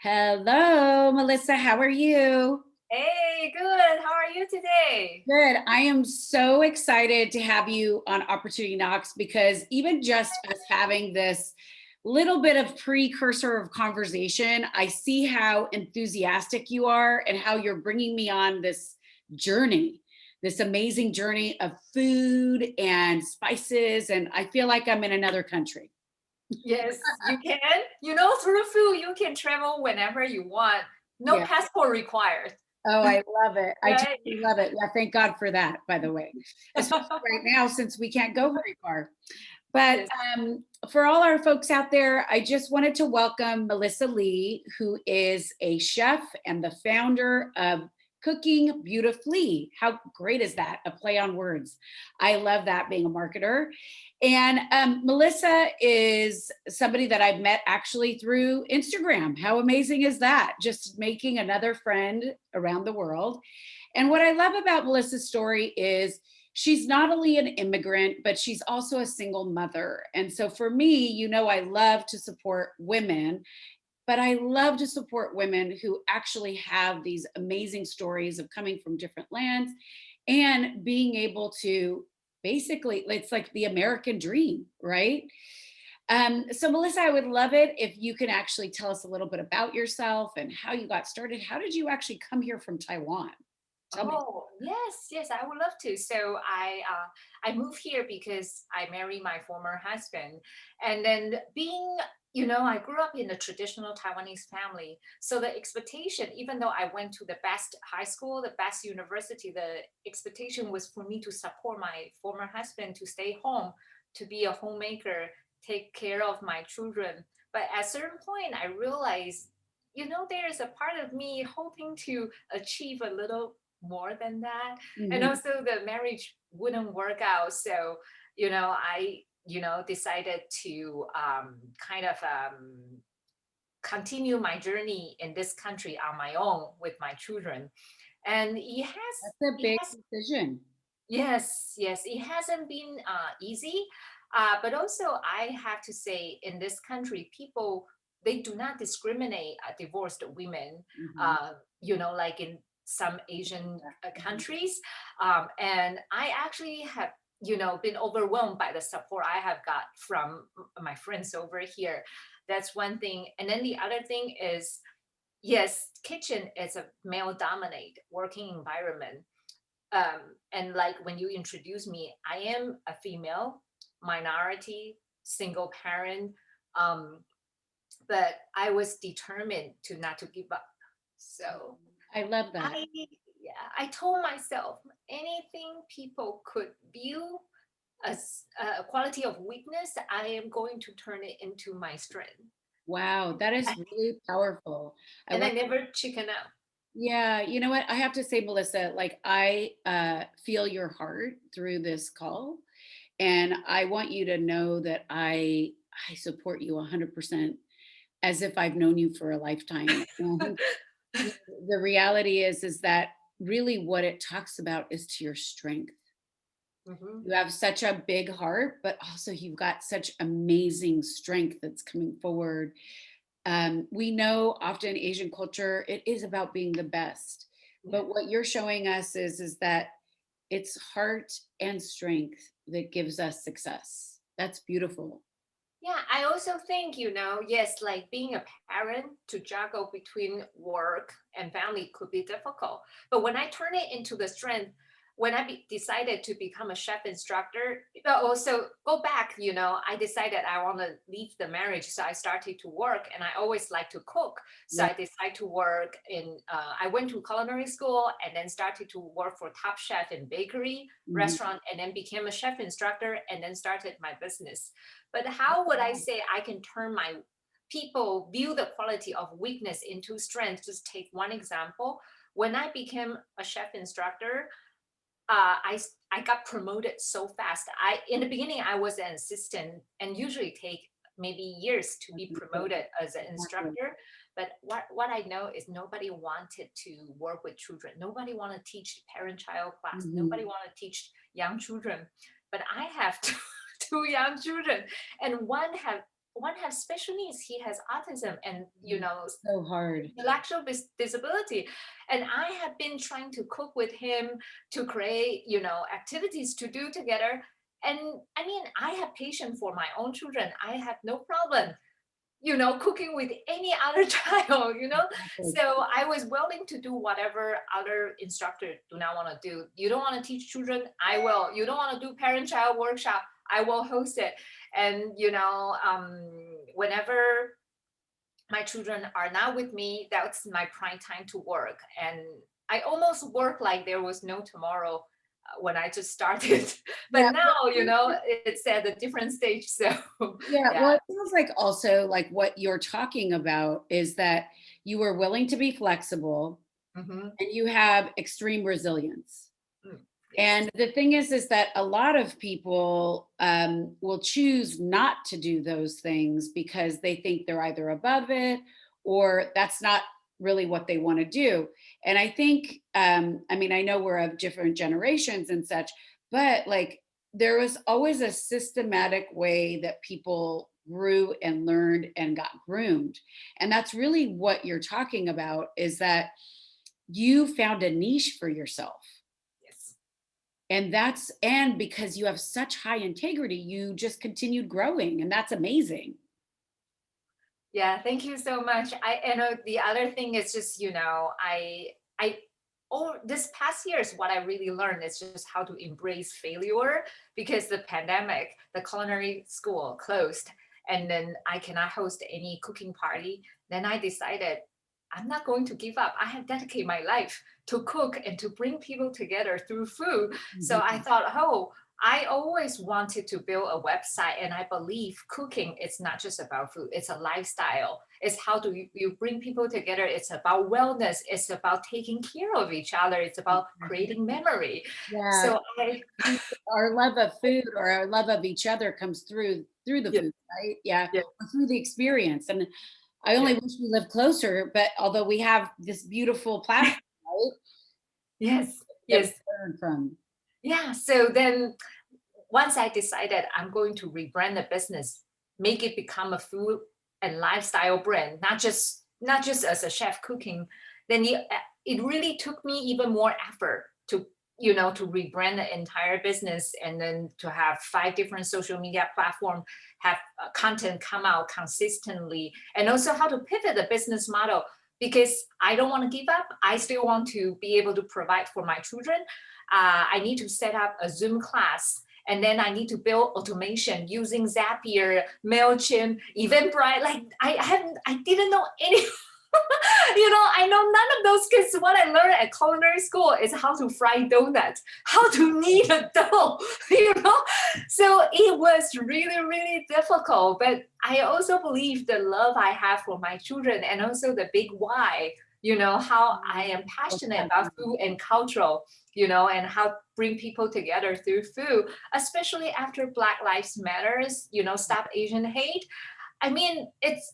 Hello, Melissa. How are you? Hey, good. How are you today? Good. I am so excited to have you on Opportunity Knocks because even just us having this little bit of precursor of conversation, I see how enthusiastic you are and how you're bringing me on this journey, this amazing journey of food and spices. And I feel like I'm in another country. Yes, you can. Through food, you can travel whenever you want. No Yeah. passport required, Oh, I love it. I right? totally love it. Yeah, thank God for that, by the way, especially right now since we can't go very far. But Yes. for all our folks out there, I just wanted to welcome Melissa Lee, who is a chef and the founder of Cooking Beautifulee. How great is that? A play on words. I love that being a marketer. And Melissa is somebody that I've met actually through Instagram. How amazing is that? Just making another friend around the world. And what I love about Melissa's story is she's not only an immigrant, but she's also a single mother. And so for me, I love to support women, but I love to support women who actually have these amazing stories of coming from different lands and being able to basically, it's like the American dream, right? So Melissa, I would love it if you can actually tell us a little bit about yourself and how you got started. How did you actually come here from Taiwan? Tell me. Oh, yes, yes, I would love to. So I moved here because I married my former husband. And then I grew up in a traditional Taiwanese family. So the expectation, even though I went to the best high school, the best university, the expectation was for me to support my former husband to stay home, to be a homemaker, take care of my children. But at a certain point, I realized, there's a part of me hoping to achieve a little more than that. And Mhm. also the marriage wouldn't work out. So, I, decided to kind of continue my journey in this country on my own with my children. And That's a it big has, decision. yes, yes, it hasn't been easy. But also I have to say in this country, people, they do not discriminate divorced women, Mhm. uh, like in some Asian Mhm. countries. And I actually have, been overwhelmed by the support I have got from my friends over here. That's one thing. And then the other thing is, yes, kitchen is a male dominate working environment. And like when you introduce me, I am a female, minority, single parent, um, but I was determined to not to give up. So I love that. I, yeah, I told myself anything people could view as a quality of weakness, I am going to turn it into my strength. Wow, that is really powerful. I And I love never chicken out. Yeah, you know what? I have to say, Melissa, like I feel your heart through this call, and I want you to know that I support you 100% as if I've known you for a lifetime. And the reality is that really what it talks about is to your strength. Mhm. You have such a big heart, but also you've got such amazing strength that's coming forward. We know often Asian culture, it is about being the best. Yeah. But what you're showing us is that it's heart and strength that gives us success. That's beautiful. Yeah, I also think, yes, like being a parent to juggle between work and family could be difficult. But when I turn it into the strength, when decided to become a chef instructor, but also go back, I decided I want to leave the marriage. So I started to work and I always like to cook. So Yeah. I decided to work I went to culinary school and then started to work for Top Chef in bakery, Mhm. restaurant, and then became a chef instructor and then started my business. But how would I say I can turn my people view the quality of weakness into strength? Just take one example. When I became a chef instructor, I got promoted so fast. I in the beginning I was an assistant and usually take maybe years to be promoted as an Exactly. instructor. But what I know is nobody wanted to work with children. Nobody want to teach parent-child class. Mhm. Nobody want to teach young children. But I have two young children, and one have one has special needs. He has autism and, you know, So hard. intellectual disability. And I have been trying to cook with him to create, you know, activities to do together. And I mean, I have patience for my own children. I have no problem, you know, cooking with any other child, you know. Exactly. So I was willing to do whatever other instructor do not want to do. You don't want to teach children, I will. You don't want to do parent-child workshop, I will host it. And you know, whenever my children are not with me, that's my prime time to work. And I almost work like there was no tomorrow when I just started. But Yeah. now, you know, it's at a different stage. So Yeah, yeah. well, it sounds like also like what you're talking about is that you were willing to be flexible Hmm. and you have extreme resilience. Yes. And the thing is that a lot of people will choose not to do those things because they think they're either above it or that's not really what they want to do. And I think, I mean, I know we're of different generations and such, but like there was always a systematic way that people grew and learned and got groomed. And that's really what you're talking about is that you found a niche for yourself, Yes. and because you have such high integrity you just continued growing, and that's amazing. Yeah, thank you so much. I know the other thing is just, you know, I oh this past years what I really learned is just how to embrace failure because the pandemic, the culinary school closed and then I cannot host any cooking party. Then I decided I'm not going to give up. I have dedicated my life to cook and to bring people together through food. So I Mhm. thought, oh, I always wanted to build a website, and I believe cooking is not just about food, it's a lifestyle. It's how do you bring people together. It's about wellness, it's about taking care of each other, it's about creating memory. Yeah, So I, our love of food or our love of each other comes through the yeah, food, right? Yeah, yeah, or through the experience. And I only yeah, wish we lived closer, but although we have this beautiful platform, right, yes, that we yes. learn from. Yeah. So then once I decided I'm going to rebrand the business, make it become a food and lifestyle brand, not just as a chef cooking, then it really took me even more effort to, you know, to rebrand the entire business and then to have 5 different social media platform, have content come out consistently, and also how to pivot the business model because I don't want to give up. I still want to be able to provide for my children. I need to set up a Zoom class, and then I need to build automation using Zapier, MailChimp, Eventbrite. Like I didn't know any. You know, I know none of those kids. What I learned at culinary school is how to fry donuts, how to knead a dough, you know? So it was really, really difficult. But I also believe the love I have for my children and also the big why, you know, how I am passionate about food and cultural, you know, and how bring people together through food, especially after Black Lives Matters, you know, stop Asian hate. I mean, it's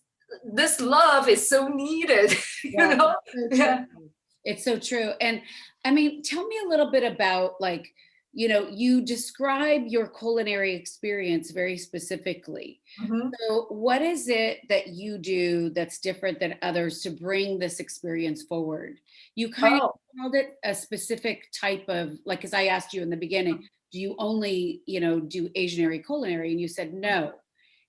this love is so needed, you Yeah, know? it's so Yeah. true. It's so true. And I mean, tell me a little bit about like, you know, you describe your culinary experience very specifically. Mhm. So, what is it that you do that's different than others to bring this experience forward? You kind of Oh. called it a specific type of, like, as I asked you in the beginning, do you only, you know, do Asianary culinary? And you said no.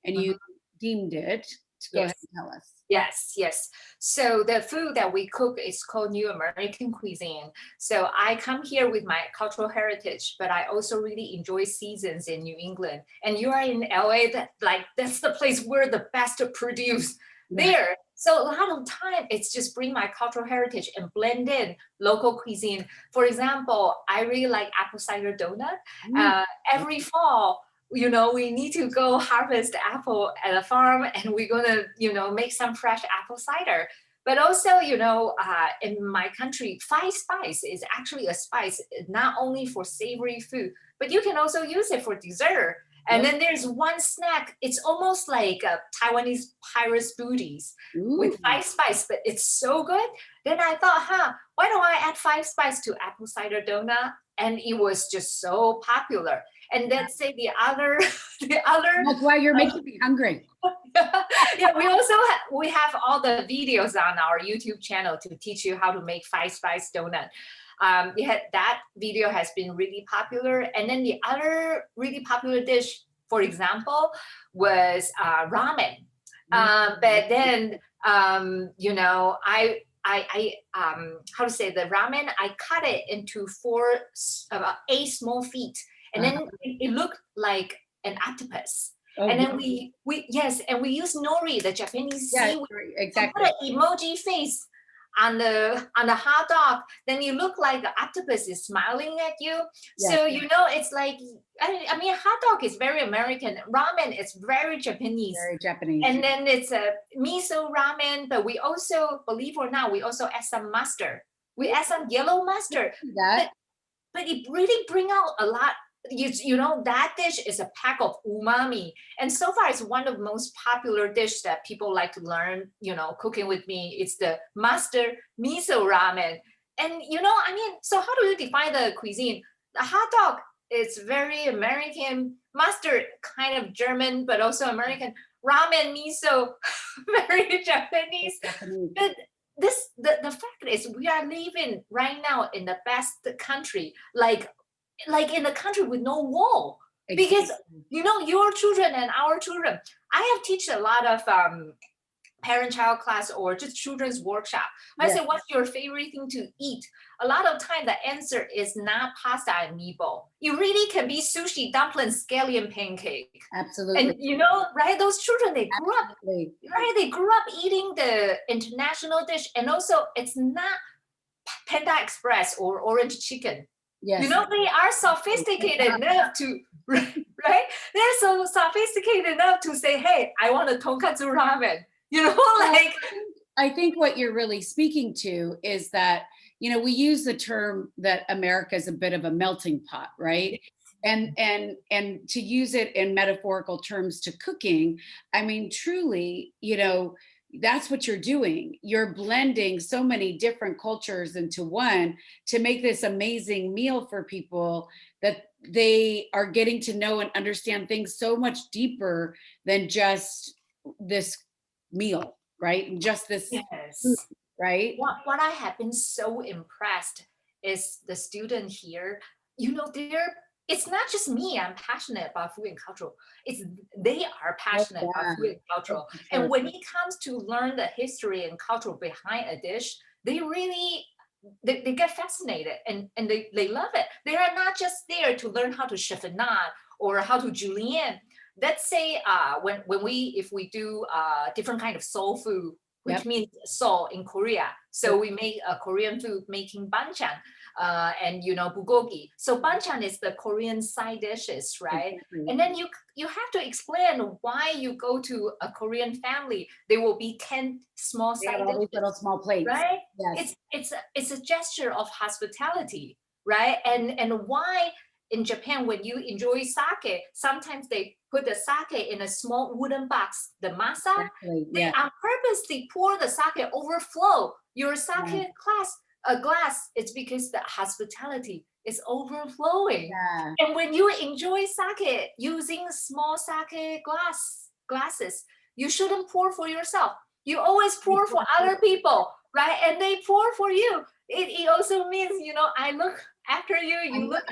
And you Mhm. deemed it. Go ahead Yes. and tell us. Yes, yes. So the food that we cook is called New American cuisine. So I come here with my cultural heritage, but I also really enjoy seasons in New England. And you are in LA, that like that's the place where the best produce Yeah. there. So a lot of time it's just bring my cultural heritage and blend in local cuisine. For example, I really like apple cider donut. Mm. Every fall, you know, we need to go harvest apple at a farm and we're gonna, you know, make some fresh apple cider. But also, you know, in my country, five spice is actually a spice not only for savory food, but you can also use it for dessert. And Oh, then there's one snack, it's almost like Taiwanese pirates booties with ooh. five spice, but it's so good. Then I thought, why don't I add five spice to apple cider donut? And it was just so popular. And let's say the other, the other, That's why you're making me hungry. Yeah, we have all the videos on our YouTube channel to teach you how to make five spice donut. That video has been really popular. And then the other really popular dish, for example, was ramen. But then, you know, how to say, the ramen, I cut it into about 8 small feet, and then it looked like an octopus. Oh, And then we yes, and we use nori, the Japanese seaweed, exactly. to put an emoji face on the hot dog. Then you look like the octopus is smiling at you. So you know, it's like, I mean, hot dog is very American. Ramen is very Japanese. Very Japanese. And then it's a miso ramen, but we also, believe or not, we also add some mustard. We add some yellow mustard. But it really bring out a lot. You know, that dish is a pack of umami, and so far it's one of the most popular dish that people like to learn, you know, cooking with me. It's the mustard miso ramen. And you know, I mean, so how do you define the cuisine? The hot dog is very American, mustard kind of German, but also American. Ramen, miso, very Japanese. But the fact is, we are living right now in the best country, like in a country with no wall. Because you know, your children and our children, I have teach a lot of parent-child class or just children's workshop. I say, what's your favorite thing to eat? A lot of time the answer is not pasta and meatball. It really can be sushi, dumplings, scallion pancake. Absolutely. And you know, right, those children, they grew up, right? They grew up eating the international dish, and also it's not Panda Express or orange chicken. Yes. You know, they are sophisticated enough to, right? They're so sophisticated enough to say, hey, I want a tonkatsu ramen. You know, like. I think what you're really speaking to is that, you know, we use the term that America is a bit of a melting pot, right? And to use it in metaphorical terms to cooking, I mean, truly, you know, that's what you're doing. You're blending so many different cultures into one to make this amazing meal for people that they are getting to know and understand things so much deeper than just this meal, right? Just this food, right? What I have been so impressed is the student here, you know, it's not just me, I'm passionate about food and cultural. They are passionate about food and cultural. And when it comes to learn the history and culture behind a dish, they really they get fascinated and they love it. They are not just there to learn how to chiffonade or how to julienne. Let's say if we do different kind of soul food, which means soul in Korea. So we make a Korean food making banchan and you know, bulgogi. So banchan is the Korean side dishes, right? And then you have to explain why you go to a Korean family. There will be 10 small side dishes, little small plates, right? Yes. It's a gesture of hospitality, right? And why in Japan, when you enjoy sake, sometimes they put the sake in a small wooden box, the masa. They on purpose, they pour the sake overflow your sake glass. It's because the hospitality is overflowing. And when you enjoy sake using small sake glasses, you shouldn't pour for yourself. You always pour for other people, right? And they pour for you. It also means, you know, I look after you,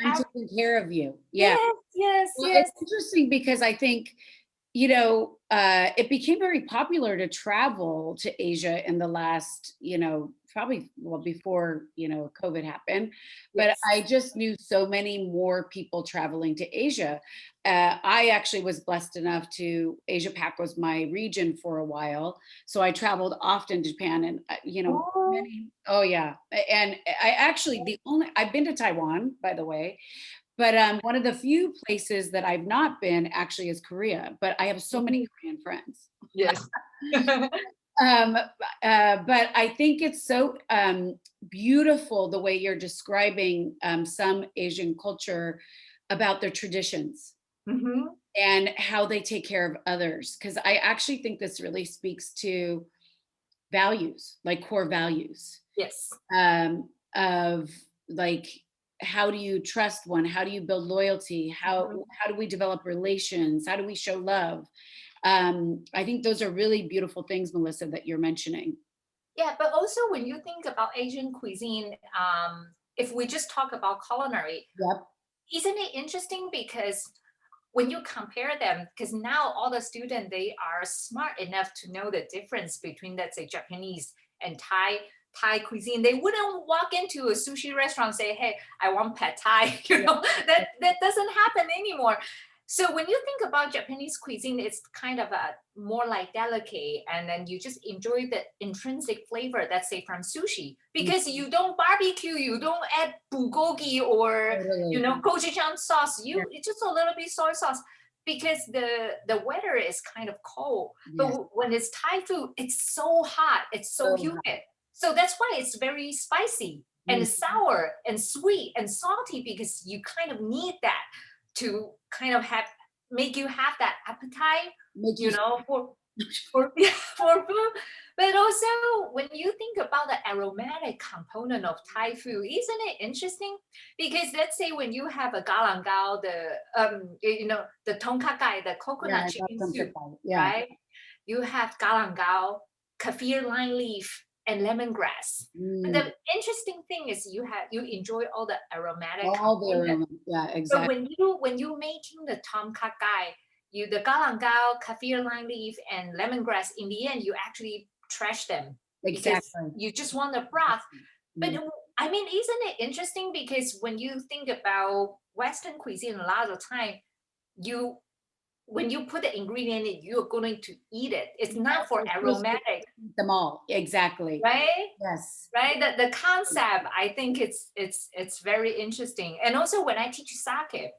I'm taking care of you. Yes. It's interesting because I think, you know, it became very popular to travel to Asia in the last, you know, probably before, you know, COVID happened. But I just knew so many more people traveling to Asia. I actually was blessed enough Asia Pac was my region for a while. So I traveled often to Japan and, you know, and I actually, I've been to Taiwan, by the way. But one of the few places that I've not been actually is Korea, but I have so many Korean friends. Yes. But I think it's so beautiful the way you're describing some Asian culture about their traditions and how they take care of others. Because I actually think this really speaks to values, like core values. Yes. Of like, how do you trust one? How do you build loyalty? How do we develop relations? How do we show love? I think those are really beautiful things, Melissa, that you're mentioning. Yeah, but also when you think about Asian cuisine, if we just talk about culinary, Yep. isn't it interesting because when you compare them, because now all the students they are smart enough to know the difference between, let's say, Japanese and Thai cuisine. They wouldn't walk into a sushi restaurant and say, "Hey, I want pad Thai." You know, that doesn't happen anymore. So when you think about Japanese cuisine, it's kind of a more like delicate, and then you just enjoy the intrinsic flavor, let's say from sushi, Mm, because you don't barbecue, you don't add bulgogi or totally. gochujang sauce. Yeah. It's just a little bit soy sauce because the weather is kind of cold. But Yes. when it's Thai food, it's so hot, it's so So, humid. So that's why it's very spicy and mm, sour and sweet and salty because you kind of need that to kind of have make you have that appetite, make you. you know, for yeah, for food. But also when you think about the aromatic component of Thai food, isn't it interesting? Because let's say when you have a galangao, the tom kha gai, the Yeah, coconut I love chicken them to soup, fight. Yeah. right? You have galangao, kaffir lime leaf, and lemongrass. But Mm, the interesting thing is you enjoy all the aromatic all the component. aroma. Yeah, But exactly. when you making the tom kha gai, you the galangao, kaffir lime leaf, and lemongrass, in the end you actually trash them because Exactly. you just want the broth. But Mm, I mean, isn't it interesting? Because when you think about Western cuisine, a lot of the time you when you put the ingredient in, you're going to eat it. It's not for you're supposed to aromatic, eat them all. Exactly. right? Yes. Right, the concept, I think it's very interesting. And also when I teach sake,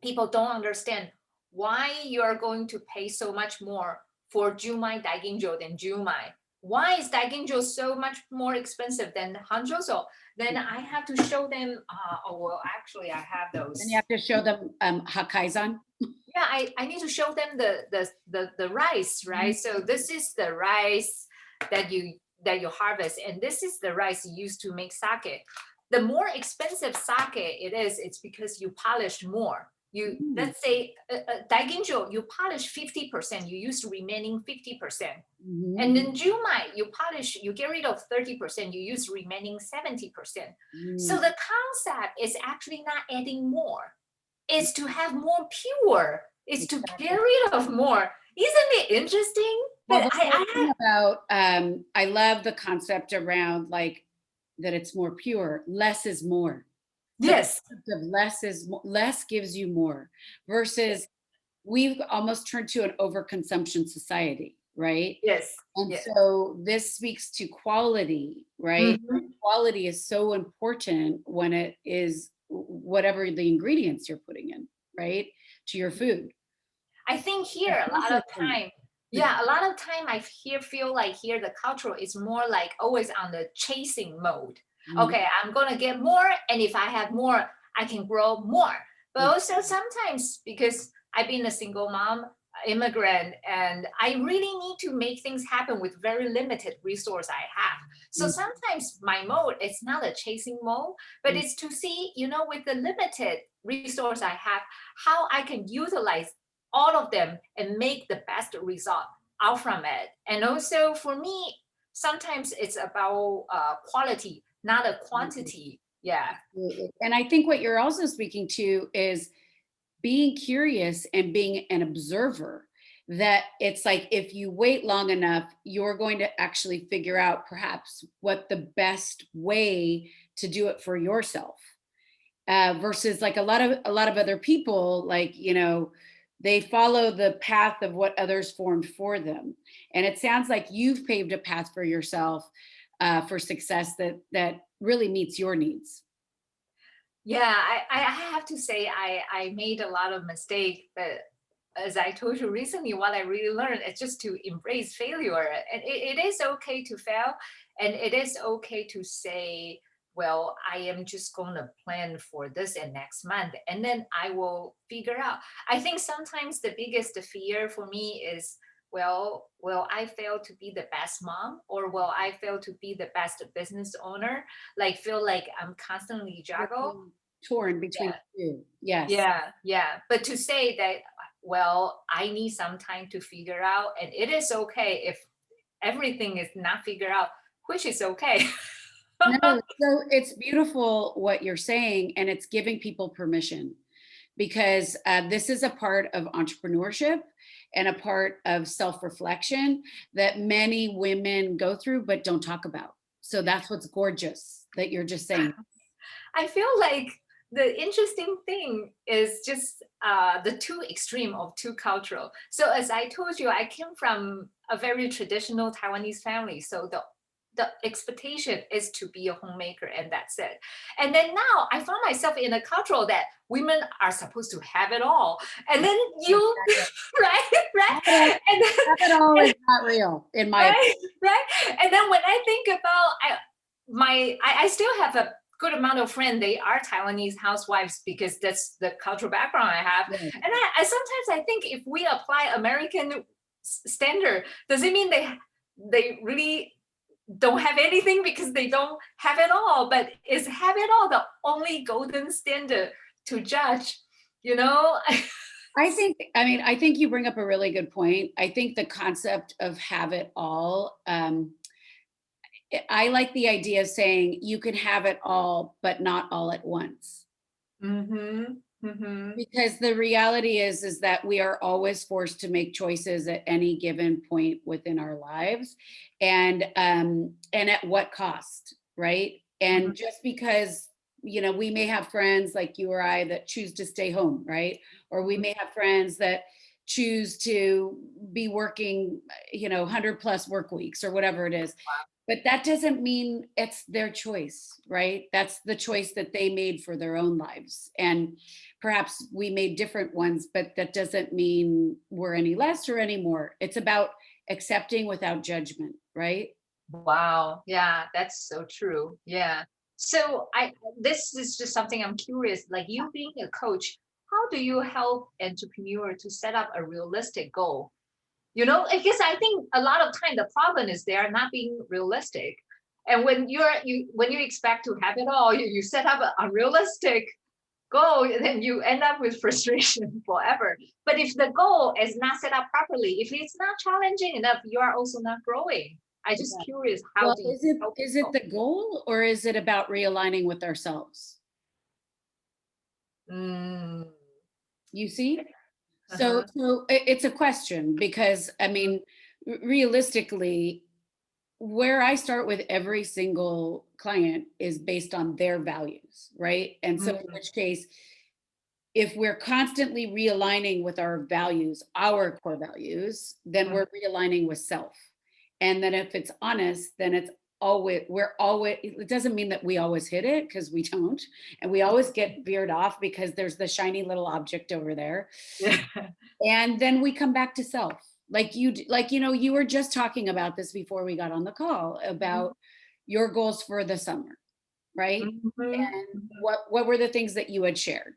people don't understand why you are going to pay so much more for Jumai Daiginjo than Jumai. Why is Daiginjo so much more expensive than Hanjoso? Then I have to show them. Oh well, actually, I have And you those. have to show them Hakkaizan. Yeah, I need to show them the rice, right? So this is the rice that you harvest, and this is the rice you use to make sake. The more expensive sake it is, it's because you polish more. You Mm, let's say daiginjo, you polish 50%, you use the remaining 50%. And mhm, then Jumai, you polish, you get rid of 30%, you use remaining 70%. So mm, the concept is actually not adding more, is to have more pure, is to get exactly. rid of more. Isn't it interesting? Well, But the whole thing about I love the concept around like that it's more pure. Less is more. The yes, concept of less gives you more versus we've almost turned to an overconsumption society, right? yes, And yes. so this speaks to quality, right? Mhm. Quality is so important when it is whatever the ingredients you're putting in, right? To your food. I think The here a lot of processing. time, yeah, a lot of time feel like here the culture is more like always on the chasing mode. Mhm. Okay, I'm gonna get more, and if I have more, I can grow more. But also sometimes because I've been a single mom, immigrant, and I really need to make things happen with very limited resource I have. So Mhm. sometimes my mode is not a chasing mode, but Mhm. it's to see, with the limited resource I have, how I can utilize all of them and make the best result out from it. And also for me, sometimes it's about quality, not a quantity. Yeah. Absolutely. And I think what you're also speaking to is being curious and being an observer. That it's like if you wait long enough, you're going to actually figure out perhaps what the best way to do it for yourself. Versus like a lot of other people, like they follow the path of what others formed for them. And it sounds like you've paved a path for yourself for success that really meets your needs. Yeah, I have to say I made a lot of mistake, but as I told you recently, what I really learned is just to embrace failure. And it is okay to fail, and it is okay to say, well, I am just going to plan for this and next month, and then I will figure out. I think sometimes the biggest fear for me is, well, will I fail to be the best mom, or will I fail to be the best business owner? Like feel like I'm constantly You're juggle. feeling torn between the two. Yes. Yeah, yeah. But to say that well, I need some time to figure out, and it is okay if everything is not figured out, which is okay. No, so it's beautiful what you're saying, and it's giving people permission because this is a part of entrepreneurship and a part of self reflection that many women go through but don't talk about. So that's what's gorgeous that you're just saying. I feel like the interesting thing is just the two extreme of two cultural. So as I told you, I came from a very traditional Taiwanese family. So the expectation is to be a homemaker and that's it. And then now I found myself in a cultural that women are supposed to have it all. And then you, right, Have it all, right. And then, have it all is not real, in my opinion. right, right. And then when I think about I still have a good amount of friends. They are Taiwanese housewives because that's the cultural background I have. Yeah. And I sometimes I think if we apply American standard, does it mean they really don't have anything because they don't have it all? But is have it all the only golden standard to judge? You know? I think you bring up a really good point. I think the concept of have it all, I like the idea of saying you can have it all, but not all at once. Mm-hmm. Mm-hmm. Because the reality is that we are always forced to make choices at any given point within our lives, and at what cost, right? Mm-hmm. And just because we may have friends like you or I that choose to stay home, right? Or we may have friends that choose to be working 100 plus work weeks or whatever it is, but that doesn't mean it's their choice, right? That's the choice that they made for their own lives. And perhaps we made different ones, but that doesn't mean we're any less or any more. It's about accepting without judgment, right? Wow. Yeah, that's so true. Yeah. So this is just something I'm curious, like you being a coach, how do you help entrepreneur to set up a realistic goal? I guess I think a lot of time the problem is they are not being realistic. And when you expect to have it all, you set up a unrealistic goal, then you end up with frustration forever. But if the goal is not set up properly, if it's not challenging enough, you are also not growing. I just Yeah. curious, how Well, do you is help is it people? the goal or is it about realigning with ourselves? Mm, You see? So uh-huh. it's a question because I mean, realistically, where I start with every single client is based on their values, right? And so, in Mm, which case, if we're constantly realigning with our values, our core values, then mm, we're realigning with self. And then if it's honest, then we're always, it doesn't mean that we always hit it because we don't. And we always get veered off because there's the shiny little object over there. yeah. And then we come back to self. You were just talking about this before we got on the call about your goals for the summer, right? Mhm. And what were the things that you had shared?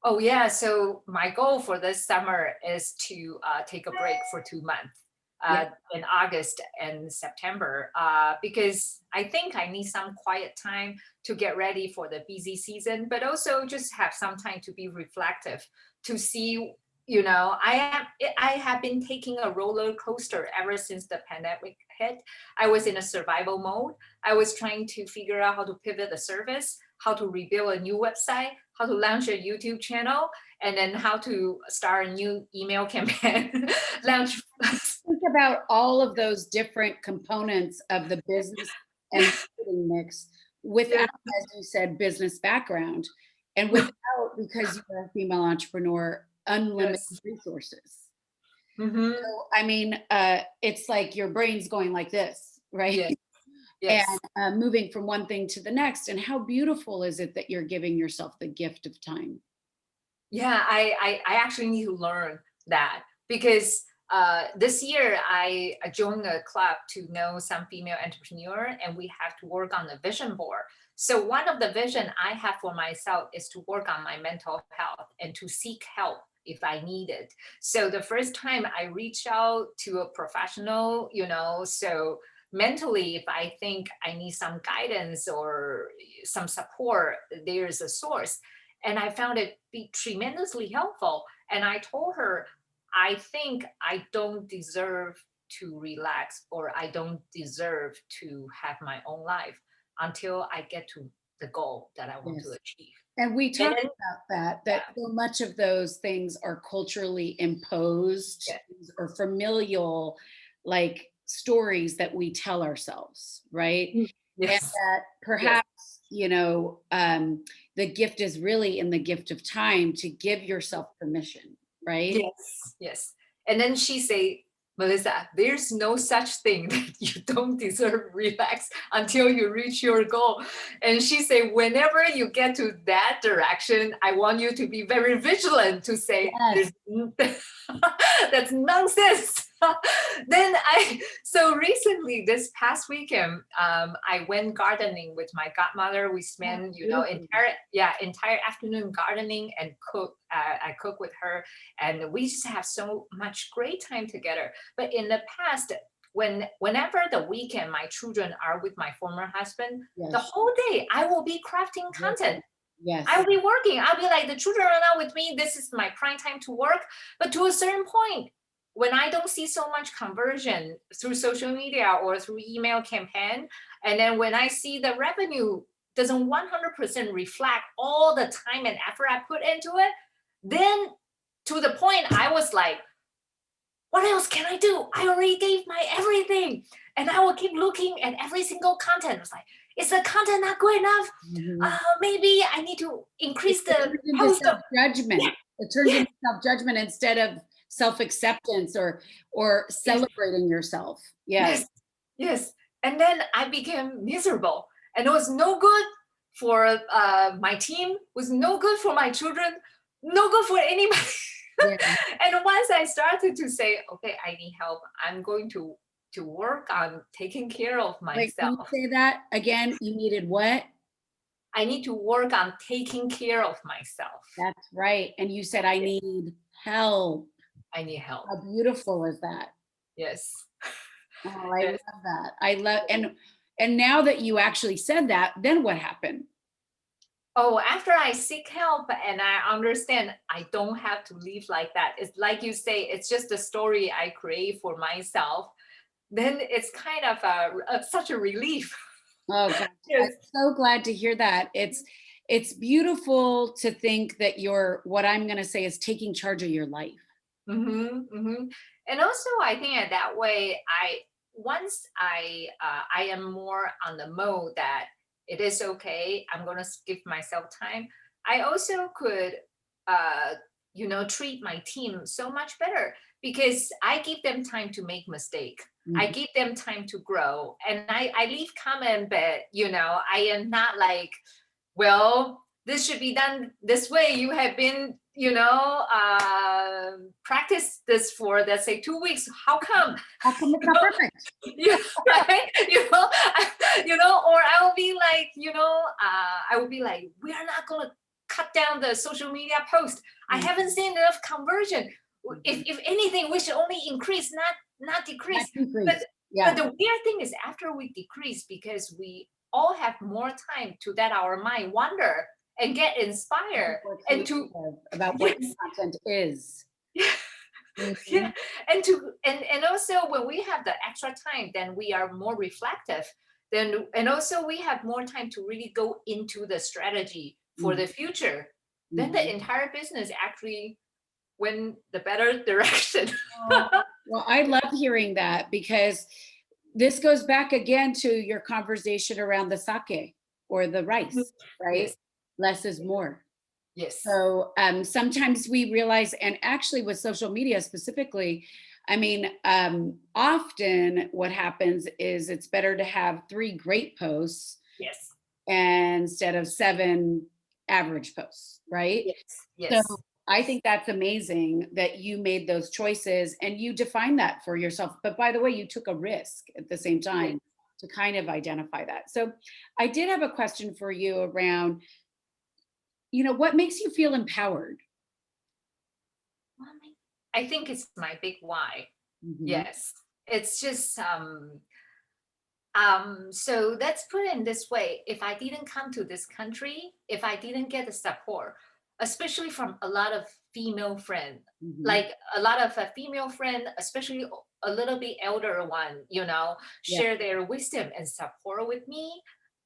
Oh yeah, so my goal for this summer is to take a break for 2 months Yeah. in August and September because I think I need some quiet time to get ready for the busy season, but also just have some time to be reflective to see. I have been taking a roller coaster ever since the pandemic hit. I was in a survival mode. I was trying to figure out how to pivot the service, how to rebuild a new website, how to launch a YouTube channel, and then how to start a new email campaign. Launch. Think about all of those different components of the business and marketing mix without, Yeah. as you said, business background, and without, because you're a female entrepreneur, unlimited Yes. resources. Mm-hmm. So, I mean, it's like your brain's going like this, right? Yes. And Yes. moving from one thing to the next. And how beautiful is it that you're giving yourself the gift of time? Yeah, I actually need to learn that because this year I joined a club to know some female entrepreneur and we have to work on the vision board. So one of the vision I have for myself is to work on my mental health and to seek help if I need it. So the first time I reach out to a professional, so mentally if I think I need some guidance or some support, there's a source, and I found it be tremendously helpful. And I told her, I think I don't deserve to relax, or I don't deserve to have my own life until I get to the goal that I want to Yes. achieve. And we And talked then, about that, yeah, that so much of those things are culturally imposed yeah, or familial, like stories that we tell ourselves, right? And yes, that yes, perhaps, the gift is really in the gift of time to give yourself permission, right? yes, yes. And then she say, Melissa, there's no such thing that you don't deserve relax until you reach your goal. And she say, whenever you get to that direction, I want you to be very vigilant to say, Yes. that's nonsense. Then so recently, this past weekend, I went gardening with my godmother. We Oh, spent, beautiful. entire afternoon gardening and cook. I cook with her, and we just have so much great time together. But in the past, whenever the weekend my children are with my former husband, the Yes. whole day I will be crafting content. Working. Yes. I'll be working. I'll be like, the children are not with me. This is my prime time to work. But to a certain point, when I don't see so much conversion through social media or through email campaign, and then when I see the revenue doesn't 100% reflect all the time and effort I put into it, then to the point I was like, what else can I do? I already gave my everything. And I will keep looking at every single content. It's like, is the content not good enough? Mhm. Maybe I need to It increase it the turns into post. Yeah, self-judgment. It turns yeah, into self-judgment instead of self-acceptance or yes, celebrating yourself. Yes. yes, yes. And then I became miserable. And it was no good for my team, was no good for my children, no good for anybody. Yeah. And once I started to say, okay, I need help, I'm going to work on taking care of Wait, can you myself. say that again? You needed what? I need to work on taking care of myself. That's right. And you said, I Yes, need help. I need help. How beautiful is that? Yes. Oh, I Yes. love that. I love and now that you actually said that, then what happened? Oh, after I seek help and I understand I don't have to live like that. It's like you say, it's just a story I create for myself. Then it's kind of such a relief. Oh gosh, I'm Yes. so glad to hear that. It's beautiful to think that you're what I'm going to say is taking charge of your life. Hmm, hmm. And also, I think in that way, once I am more on the mode that it is okay, I'm gonna give myself time. I also could, uh, treat my team so much better because I give them time to make mistake. I Mhm. give them time to grow, and I leave comment, but I am not like, well, this should be done this way. You have been, practice this for, let's say, 2 weeks. How come? How come it's not perfect? Yeah, right. Or I will be like, I will be like, we are not going to cut down the social media post. I haven't seen enough conversion. If Mhm. if anything, we should only increase, not Not decrease. But decrease. but Yeah. the weird thing is, after we decrease, because we all have more time to let our mind wander and get To inspired be more and to creative about what yes, your content is. yeah, Mhm. and also when we have the extra time, then we are more reflective. Then and also we have more time to really go into the strategy for Mhm. the future. Then the Mhm. entire business actually went the better direction. Oh, well, I love hearing that because this goes back again to your conversation around the sake or the rice, right? Yes, Less is more. yes, So sometimes we realize, and actually with social media specifically, I mean, often what happens is it's better to have three great posts yes, instead of seven average posts, right? yes, So yes, I yes. think that's amazing that you made those choices and you defined that for yourself. But by the way, you took a risk at the same Yes. time to kind of identify that. So I did have a question for you around, what makes you feel empowered? I think it's my big why. Mhm. Yes. It's just so let's put it in this way. If I didn't come to this country, if I didn't get the support, especially from a lot of female friends, Mhm. like a lot of female friends, especially a little bit elder one, Yeah. share their wisdom and support with me,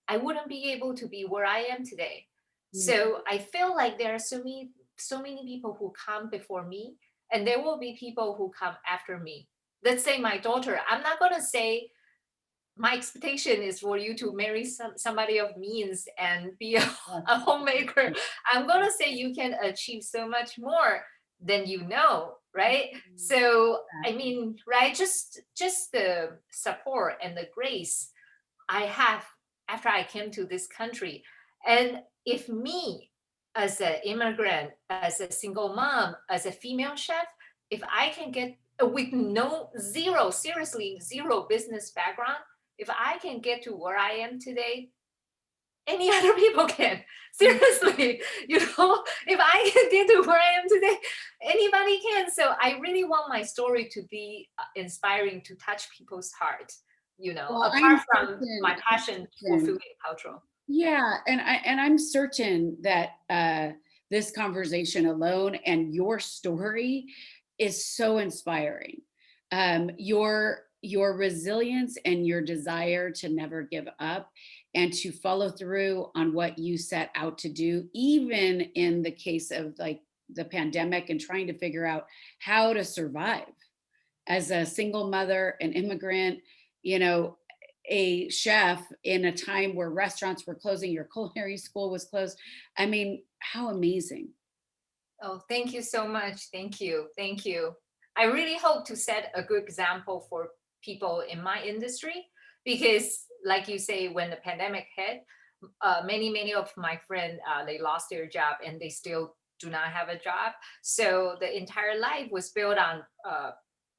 I wouldn't be able to be where I am today. Mhm. So I feel like there are so many people who come before me, and there will be people who come after me. Let's say my daughter, I'm not going to say my expectation is for you to marry somebody of means and be a, Yeah. a homemaker. I'm going to say you can achieve so much more than right? Mhm. So I That. mean, right, just the support and the grace I have after I came to this country. And if me, as an immigrant, as a single mom, as a female chef, if I can get with no zero, seriously, zero business background, if I can get to where I am today, any other people can. Mhm. Seriously, if I can get to where I am today, anybody can. So I really want my story to be inspiring, to touch people's heart, Well, I'm apart from certain, my passion for food certain. and cultural. Yeah. Yeah, and I'm certain that this conversation alone and your story is so inspiring. Your resilience and your desire to never give up and to follow through on what you set out to do, even in the case of like the pandemic and trying to figure out how to survive as a single mother, an immigrant, you know, a chef in a time where restaurants were closing, your culinary school was closed. I mean, how amazing. Oh, thank you so much. Thank you. Thank you. I really hope to set a good example for people in my industry because, like you say, when the pandemic hit, many of my friends they lost their job and they still do not have a job. So the entire life was built on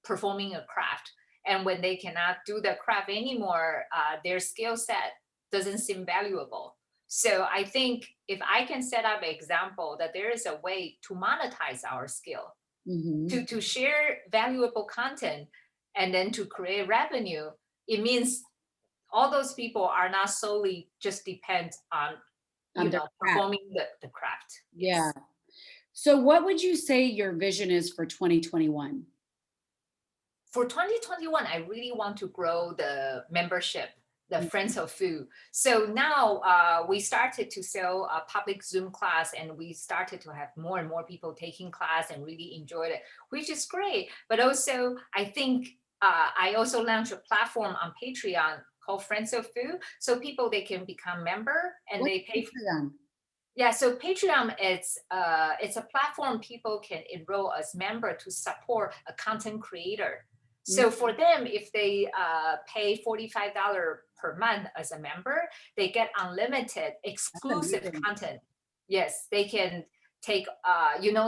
performing a craft. And when they cannot do the craft anymore, their skill set doesn't seem valuable. So I think if I can set up an example that there is a way to monetize our skill, Hmm. to share valuable content, and then to create revenue, it means all those people are not solely just depend on On their craft. performing the craft. Yeah. Yes. So, what would you say your vision is for 2021? For 2021, I really want to grow the membership, the Friends of Food. So now we started to sell a public Zoom class, and we started to have more and more people taking class and really enjoyed it, which is great. But also, I think I also launched a platform on Patreon called Friends of Food, so people they can become member and What's they pay. Patreon? Yeah, so Patreon it's a platform people can enroll as member to support a content creator. Mm, So for them, if they pay $45 per month as a member, they get unlimited that's exclusive amazing. content. Yes, they can take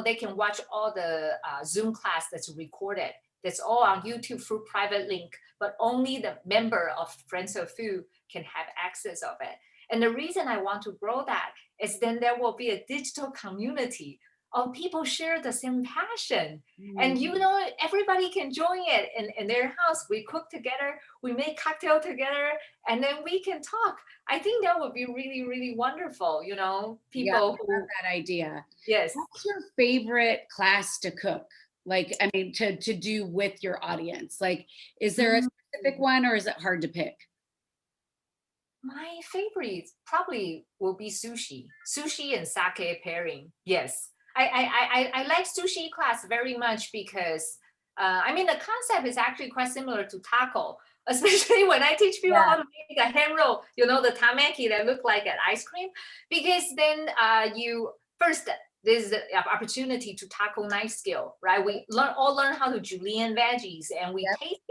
they can watch all the Zoom class that's recorded. That's all on YouTube through private link, but only the member of Friends of Food can have access of it. And the reason I want to grow that is then there will be a digital community of people share the same passion. Mm, And everybody can join it in their house. We cook together, we make cocktail together, and then we can talk. I think that would be really, really wonderful. yeah, I People love who, that idea. yes. What's your favorite class to cook? Like, I mean, to do with your audience. Like, is there a Mm. specific one or is it hard to pick? My favorite probably will be sushi and sake pairing. Yes, I like sushi class very much because I mean the concept is actually quite similar to taco, especially when I teach people Yeah. how to make a hand roll. The tamaki that look like an ice cream, because then you first. There's the opportunity to tackle knife skill, right? We learn how to julienne veggies, and we Yep. taste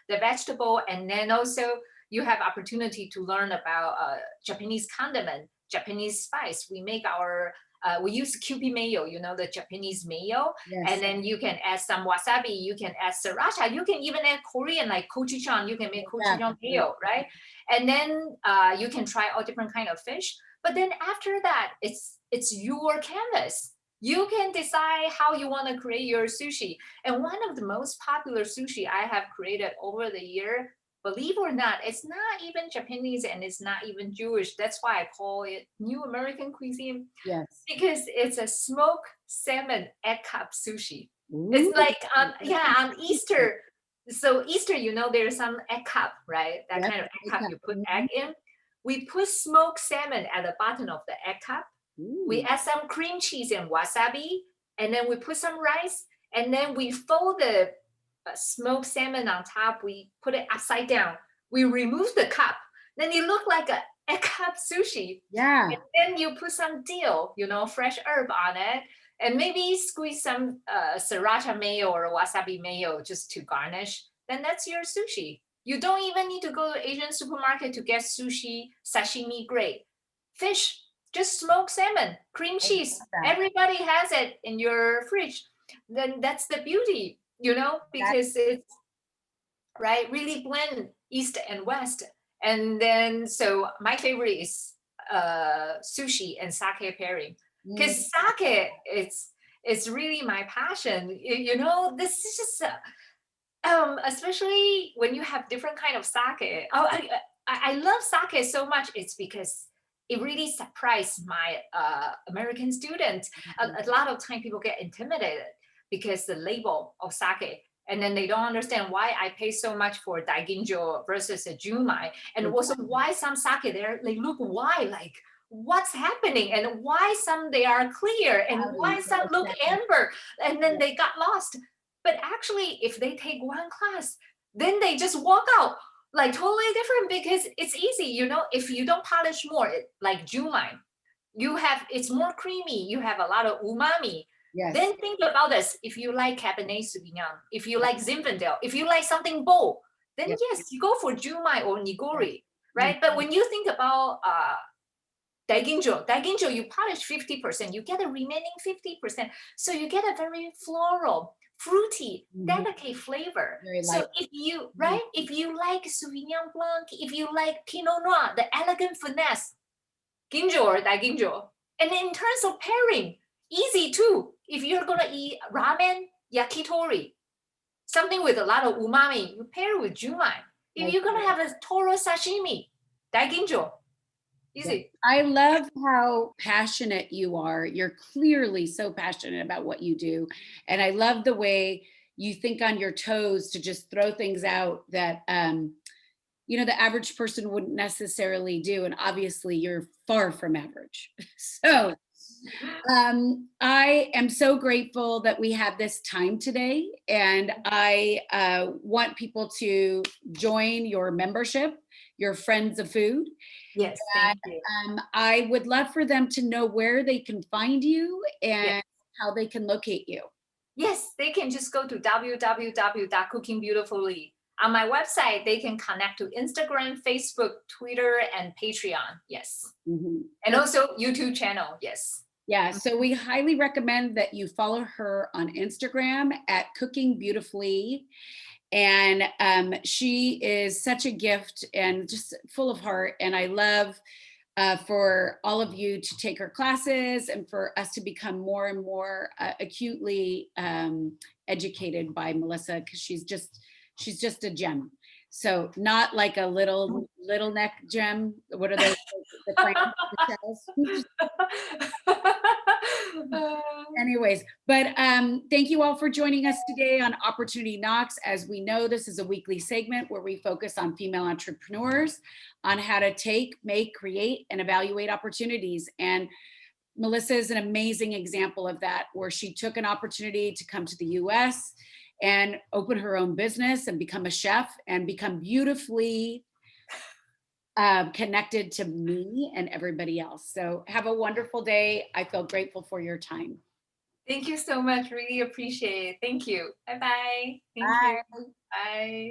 the vegetable, and then also you have opportunity to learn about Japanese condiment, Japanese spice. We use Kewpie mayo, the Japanese mayo, and Yes. then you can add some wasabi, you can add sriracha, you can even add Korean like gochujang, you can make Yeah. gochujang mayo, right? And then you can try all different kind of fish. But then after that, it's your canvas. You can decide how you want to create your sushi. And one of the most popular sushi I have created over the year believe or not, it's not even Japanese and it's not even Jewish. That's why I call it New American cuisine, Yes. because it's a smoked salmon egg cup sushi. Ooh. It's like yeah, on Easter. So Easter, there's some egg cup, right? That Yep. kind of egg Big cup cup. you put egg Mhm. in. We put smoked salmon at the bottom of the egg cup. We Ooh. add some cream cheese and wasabi, and then we put some rice, and then we fold the smoked salmon on top. We put it upside down. We remove the cup. Then it look like a egg cup sushi. Yeah. And then you put some dill, fresh herb on it, and maybe squeeze some sriracha mayo or wasabi mayo just to garnish. Then that's your sushi. You don't even need to go to Asian supermarket to get sushi, sashimi grade. Fish, just smoked salmon, cream I love cheese. that. Everybody has it in your fridge. Then that's the beauty, That because it's right really blend East and West. And then so my favorite is sushi and sake pairing, mm, because sake it's really my passion. This is just especially when you have different kind of sake. Oh, I love sake so much. It's because it really surprised my American students. A lot of time people get intimidated because the label of sake, and then they don't understand why I pay so much for daiginjo versus a junmai, and also why some sake there they look white, like what's happening, and why some they are clear, and why some look amber, and then they got lost. But actually, if they take one class, then they just walk out like totally different, because it's easy, if you don't polish more, like junmai, it's more creamy, you have a lot of umami. yes. Then think about this. If you like Cabernet Sauvignon, if you like Zinfandel, if you like something bold, then Yes. yes, you go for junmai or Yes. nigori, right? But when you think about daiginjo, you polish 50%, you get the remaining 50%. So you get a very floral, fruity, Mhm. delicate flavor. Very light. So if you, Mhm. right, if you like Sauvignon Blanc, if you like Pinot Noir, the elegant finesse, ginjo or daiginjo. And in terms of pairing, easy too. If you're gonna eat ramen, yakitori, something with a lot of umami, you pair it with junmai. If Like, you're gonna have a toro sashimi, daiginjo, yeah. easy. I love how passionate you are. You're clearly so passionate about what you do. And I love the way you think on your toes to just throw things out that the average person wouldn't necessarily do. And obviously you're far from average. So I am so grateful that we had this time today, and I want people to join your membership, your Friends of Food. Yes, thank you. I would love for them to know where they can find you Yes. and how they can locate you. Yes, they can just go to www.cookingbeautifulee. On my website, they can connect to Instagram, Facebook, Twitter, and Patreon. Yes. Mhm. And also YouTube channel. Yes. Yeah, so we highly recommend that you follow her on Instagram at Cooking Beautifulee. And she is such a gift and just full of heart. And I love for all of you to take her classes and for us to become more and more acutely educated by Melissa, because she's just a gem. So not like a little neck gem. What are those? The clam shells? Anyways, but thank you all for joining us today on Opportunity Knocks. As we know, this is a weekly segment where we focus on female entrepreneurs, on how to take, make, create, and evaluate opportunities. And Melissa is an amazing example of that, where she took an opportunity to come to the US and open her own business and become a chef and become beautifully connected to me and everybody else. So have a wonderful day. I feel grateful for your time. Thank you so much. Really appreciate it. Thank you. Bye-bye. Thank you. Bye. Bye.